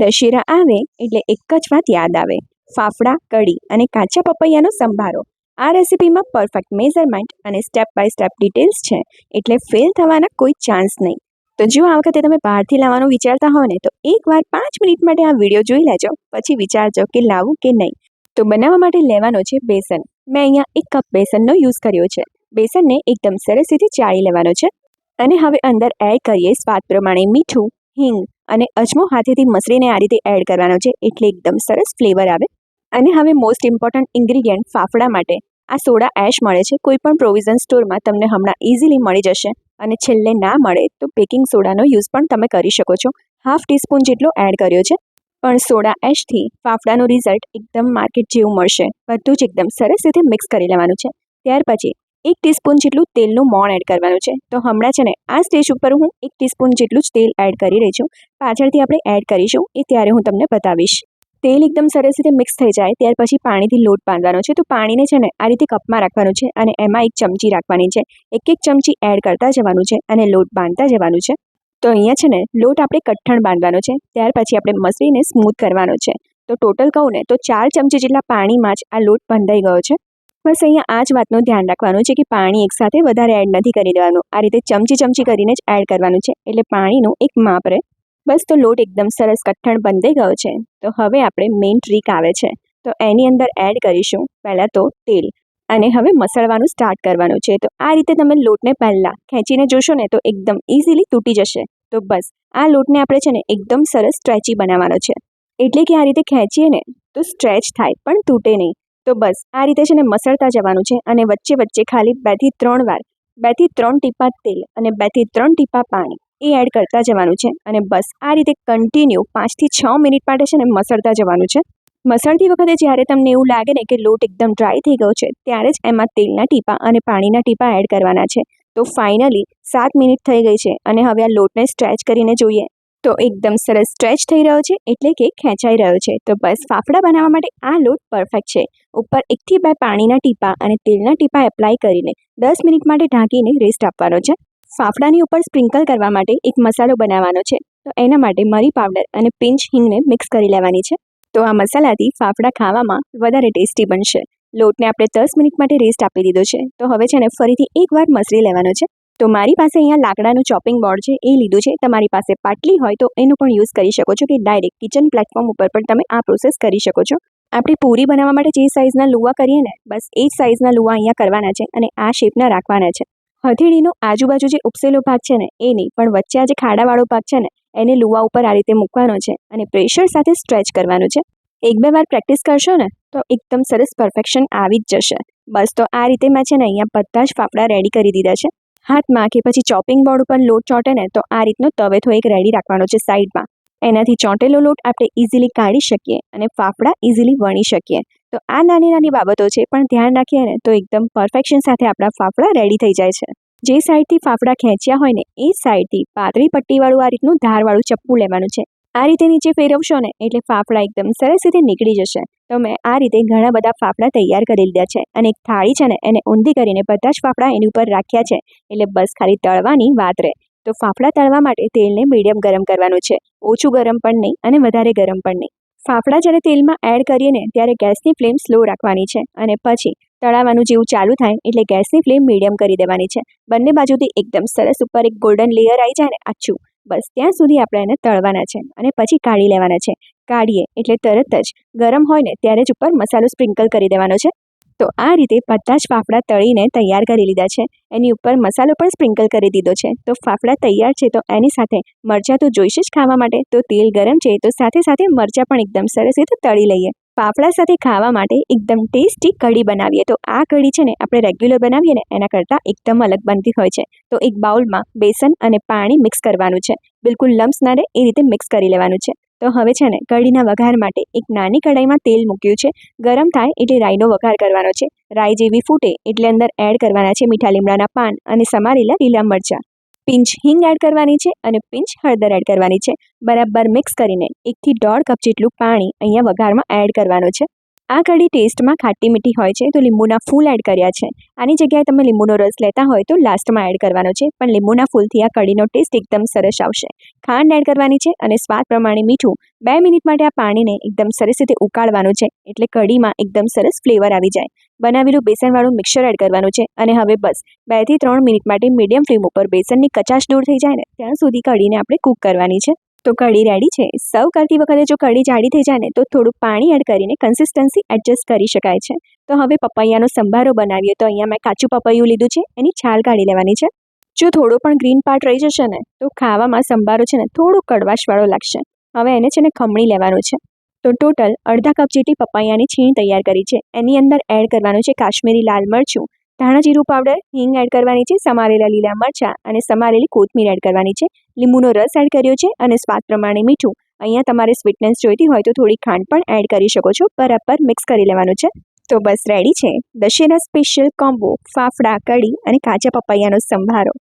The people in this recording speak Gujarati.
દશેરા આવે એટલે એક જ વાત યાદ આવે, ફાફડા, કઢી અને કાચા પપૈયાનો સંભારો. આ રેસીપીમાં પરફેક્ટ મેઝરમેન્ટ અને સ્ટેપ બાય સ્ટેપ ડિટેલ્સ છે, એટલે ફેલ થવાના કોઈ ચાન્સ નહીં. તો જો આ વખતે તમે બહારથી લાવવાનું વિચારતા હો ને, તો એકવાર 5 મિનિટ માટે આ વિડીયો જોઈ લેજો, પછી વિચારજો કે લાવું કે નહીં. તો બનાવવા માટે લેવાનો છે બેસન. મેં અહીંયા 1 કપ બેસનનો યુઝ કર્યો છે. બેસનને એકદમ સરસ રીતે ચાળી લેવાનો છે. અને હવે અંદર એડ કરીએ સ્વાદ પ્રમાણે મીઠું, હિંગ અને અજમો હાથેથી મસળીને આ રીતે એડ કરવાનો છે, એટલે એકદમ સરસ ફ્લેવર આવે. અને હવે મોસ્ટ ઇમ્પોર્ટન્ટ ઇન્ગ્રીડિયન્ટ ફાફડા માટે આ સોડા એશ મળે છે. કોઈ પણ પ્રોવિઝન સ્ટોરમાં તમને હમણાં ઇઝીલી મળી જશે. અને છેલ્લે ના મળે તો બેકિંગ સોડાનો યુઝ પણ તમે કરી શકો છો. 1/2 ટીસ્પૂન જેટલો એડ કર્યો છે. પણ સોડા એશથી ફાફડાનું રિઝલ્ટ એકદમ માર્કેટ જેવું મળશે. બધું જ એકદમ સરસ રીતે મિક્સ કરી લેવાનું છે. ત્યાર પછી 1 ટીસ્પૂન જેટલું તેલનું મોણ એડ કરવાનું છે. તો હમણાં છે ને આ સ્ટેજ ઉપર હું 1 ટીસ્પૂન જેટલું જ તેલ એડ કરી રહી છું. પાછળથી આપણે એડ કરીશું, એ ત્યારે હું તમને બતાવીશ. તેલ એકદમ સરસ રીતે મિક્સ થઈ જાય ત્યાર પછી પાણીથી લોટ બાંધવાનો છે. તો પાણીને છે ને આ રીતે કપમાં રાખવાનું છે અને એમાં 1 ચમચી રાખવાની છે. 1 ચમચી એડ કરતા જવાનું છે અને લોટ બાંધતા જવાનું છે. તો અહીંયા છે ને લોટ આપણે કઠણ બાંધવાનો છે. ત્યાર પછી આપણે મસળીને સ્મૂથ કરવાનો છે. તો ટોટલ કહું ને તો 4 ચમચી જેટલા પાણીમાં જ આ લોટ બંધાઈ ગયો છે. બસ અહીંયા આ જ વાતનું ધ્યાન રાખવાનું છે કે પાણી એકસાથે વધારે એડ નથી કરી દેવાનું. આ રીતે ચમચી કરીને જ એડ કરવાનું છે, એટલે પાણીનું એક માપ રહે. બસ તો લોટ એકદમ સરસ કઠણ બંધાઈ ગયો છે. તો હવે આપણે મેઇન ટ્રીક આવે છે. તો એની અંદર એડ કરીશું પહેલાં તો તેલ. અને હવે મસળવાનું સ્ટાર્ટ કરવાનું છે. તો આ રીતે તમે લોટને પહેલાં ખેંચીને જોશો ને તો એકદમ ઇઝીલી તૂટી જશે. તો બસ આ લોટને આપણે છે ને એકદમ સરસ સ્ટ્રેચી બનાવવાનો છે. એટલે કે આ રીતે ખેંચીએ ને તો સ્ટ્રેચ થાય પણ તૂટે નહીં. તો બસ આ રીતે છે ને મસળતા જવાનું છે અને વચ્ચે વચ્ચે ખાલી 2 થી 3 વાર 2 થી 3 ટીપા તેલ અને 2 થી 3 ટીપા પાણી એ એડ કરતા જવાનું છે. અને બસ આ રીતે કન્ટિન્યુ 5 થી 6 મિનિટ માટે છે ને મસળતા જવાનું છે. મસળતી વખતે જ્યારે તમને એવું લાગે ને કે લોટ એકદમ ડ્રાય થઈ ગયો છે, ત્યારે જ એમાં તેલના ટીપા અને પાણીના ટીપા એડ કરવાના છે. તો ફાઇનલી 7 મિનિટ થઈ ગઈ છે અને હવે આ લોટને સ્ટ્રેચ કરીને જોઈએ તો એકદમ સરસ સ્ટ્રેચ થઈ રહ્યો છે, એટલે કે ખેંચાઈ રહ્યો છે. તો બસ ફાફડા બનાવવા માટે આ લોટ પરફેક્ટ છે. ઉપર 1 થી 2 પાણીના ટીપા અને તેલના ટીપા એપ્લાય કરીને 10 મિનિટ માટે ઢાંકીને રેસ્ટ આપવાનો છે. ફાફડાની ઉપર સ્પ્રિંકલ કરવા માટે એક મસાલો બનાવવાનો છે. તો એના માટે મરી પાવડર અને પિંચ હિંગને મિક્સ કરી લેવાની છે. તો આ મસાલાથી ફાફડા ખાવામાં વધારે ટેસ્ટી બનશે. લોટને આપણે 10 મિનિટ માટે રેસ્ટ આપી દીધો છે. તો હવે છે ને ફરીથી એકવાર મસળી લેવાનો છે. તો મારી પાસે અહીંયા લાકડાનું ચોપિંગ બોર્ડ છે, એ લીધું છે. તમારી પાસે પાટલી હોય તો એનો પણ યુઝ કરી શકો છો, કે ડાયરેક્ટ કિચન પ્લેટફોર્મ ઉપર પણ તમે આ પ્રોસેસ કરી શકો છો. આપણે પૂરી બનાવવા માટે જે સાઇઝના લુવા કરીએ ને, બસ એ જ સાઇઝના લુવા અહીંયા કરવાના છે અને આ શેપના રાખવાના છે. હથેળીનો આજુબાજુ જે ઉપસેલો ભાગ છે ને એ નહીં, પણ વચ્ચે આ જે ખાડાવાળો ભાગ છે ને એને લુવા ઉપર આ રીતે મૂકવાનો છે અને પ્રેશર સાથે સ્ટ્રેચ કરવાનું છે. 1-2 વાર પ્રેક્ટિસ કરશો ને તો એકદમ સરસ પરફેક્શન આવી જ જશે. બસ તો આ રીતે મેં છે ને અહીંયા બધા જ ફાફડા રેડી કરી દીધા છે. હાથમાં કે પછી ચોપિંગ બોર્ડ ઉપર લોટ ચોંટે ને તો આ રીતનો તવેથો એક રેડી રાખવાનો છે સાઈડમાં. એનાથી ચોંટેલો લોટ આપણે ઇઝીલી કાઢી શકીએ અને ફાફડા ઇઝીલી વણી શકીએ. તો આ નાની નાની બાબતો છે, પણ ધ્યાન રાખીએ ને તો એકદમ પરફેક્શન સાથે આપણા ફાફડા રેડી થઈ જાય છે. જે સાઈડથી ફાફડા ખેંચ્યા હોય ને એ સાઈડથી પાતળી પટ્ટીવાળું આ રીતનું ધારવાળું ચપ્પુ લેવાનું છે. આ રીતે નીચે ફેરવશો ને એટલે ફાફડા એકદમ સરસ રીતે નીકળી જશે. તો મેં આ રીતે ઘણા બધા ફાફડા તૈયાર કરી લીધા છે અને એક થાળી છે ને એને ઊંધી કરીને બધા જ ફાફડા એની ઉપર રાખ્યા છે. એટલે બસ ખાલી તળવાની વાત રહે. તો ફાફડા તળવા માટે તેલને મીડિયમ ગરમ કરવાનું છે. ઓછું ગરમ પણ નહીં અને વધારે ગરમ પણ નહીં. ફાફડા જ્યારે તેલમાં એડ કરીએ ને ત્યારે ગેસની ફ્લેમ સ્લો રાખવાની છે અને પછી તળાવવાનું જેવું ચાલુ થાય એટલે ગેસની ફ્લેમ મીડિયમ કરી દેવાની છે. બંને બાજુથી એકદમ સરસ ઉપર એક ગોલ્ડન લેયર આવી જાય ને આછું, બસ ત્યાં સુધી આપણે એને તળવાના છે અને પછી કાઢી લેવાના છે. કાઢીએ એટલે તરત જ ગરમ હોય ને ત્યારે જ ઉપર મસાલો સ્પ્રિંકલ કરી દેવાનો છે. તો આ રીતે બધા જ ફાફડા તળીને તૈયાર કરી લીધા છે. એની ઉપર મસાલો પણ સ્પ્રિંકલ કરી દીધો છે. તો ફાફડા તૈયાર છે. તો એની સાથે મરચાં તો જોઈશે જ ખાવા માટે. તો તેલ ગરમ છે તો સાથે સાથે મરચાં પણ એકદમ સરસ રીતે તળી લઈએ. ફાફડા સાથે ખાવા માટે એકદમ ટેસ્ટી કઢી બનાવીએ. તો આ કઢી છે ને આપણે રેગ્યુલર બનાવીએ ને એના કરતાં એકદમ અલગ બનતી હોય છે. તો એક બાઉલમાં બેસન અને પાણી મિક્સ કરવાનું છે. બિલકુલ લમ્સ ના રહે એ રીતે મિક્સ કરી લેવાનું છે. તો હવે છે ને કઢીના વઘાર માટે એક નાની કઢાઈમાં તેલ મૂક્યું છે. ગરમ થાય એટલે રાઈનો વઘાર કરવાનો છે. રાઈ જેવી ફૂટે એટલે અંદર એડ કરવાના છે મીઠા લીમડાના પાન અને સમારેલા લીલા મરચાં. પિંચ હિંગ એડ કરવાની છે અને પિંચ હળદર એડ કરવાની છે. બરાબર મિક્સ કરીને 1 થી 1.5 કપ જેટલું પાણી અહીંયા વઘારમાં એડ કરવાનું છે. આ કઢી ટેસ્ટમાં ખાટી મીઠી હોય છે, તો લીંબુના ફૂલ એડ કર્યા છે. આની જગ્યાએ તમે લીંબુનો રસ લેતા હોય તો લાસ્ટમાં એડ કરવાનો છે, પણ લીંબુના ફૂલથી આ કઢીનો ટેસ્ટ એકદમ સરસ આવશે. ખાંડ એડ કરવાની છે અને સ્વાદ પ્રમાણે મીઠું. 2 મિનિટ માટે આ પાણીને એકદમ સરસ રીતે ઉકાળવાનું છે, એટલે કઢીમાં એકદમ સરસ ફ્લેવર આવી જાય. બનાવેલું બેસનવાળું મિક્સર એડ કરવાનું છે અને હવે બસ 2 થી 3 મિનિટ માટે મીડિયમ ફ્લેમ ઉપર બેસનની કચાશ દૂર થઈ જાય ને ત્યાં સુધી કઢીને આપણે કૂક કરવાની છે. તો કઢી રેડી છે. સર્વ કરતી વખતે જો કઢી જાડી થઈ જાય ને તો થોડું પાણી એડ કરીને કન્સિસ્ટન્સી એડજસ્ટ કરી શકાય છે. તો હવે પપૈયાનો સંભારો બનાવીએ. તો અહીંયા મેં કાચું પપૈયું લીધું છે, એની છાલ કાઢી લેવાની છે. જો થોડો પણ ગ્રીન પાર્ટ રહી જશે ને તો ખાવામાં સંભારો છે ને થોડો કડવાશવાળો લાગશે. હવે એને છે ને ખમણી લેવાનું છે. તો ટોટલ અડધા કપ જેટલી પપૈયાની છીણ તૈયાર કરી છે. એની અંદર એડ કરવાનું છે કાશ્મીરી લાલ મરચું, ધાણા જીરું પાવડર, હિંગ એડ કરવાની છે, સમારેલા લીલા મરચાં અને સમારેલી કોથમીર એડ કરવાની છે. લીંબુનો રસ એડ કર્યો છે અને સ્વાદ પ્રમાણે મીઠું. અહીંયા તમારે સ્વીટનેસ જોઈતી હોય તો થોડી ખાંડ પણ એડ કરી શકો છો. બરાબર મિક્સ કરી લેવાનું છે. તો બસ રેડી છે દશેરા સ્પેશિયલ કોમ્બો ફાફડા, કઢી અને કાચા પપૈયાનો સંભારો.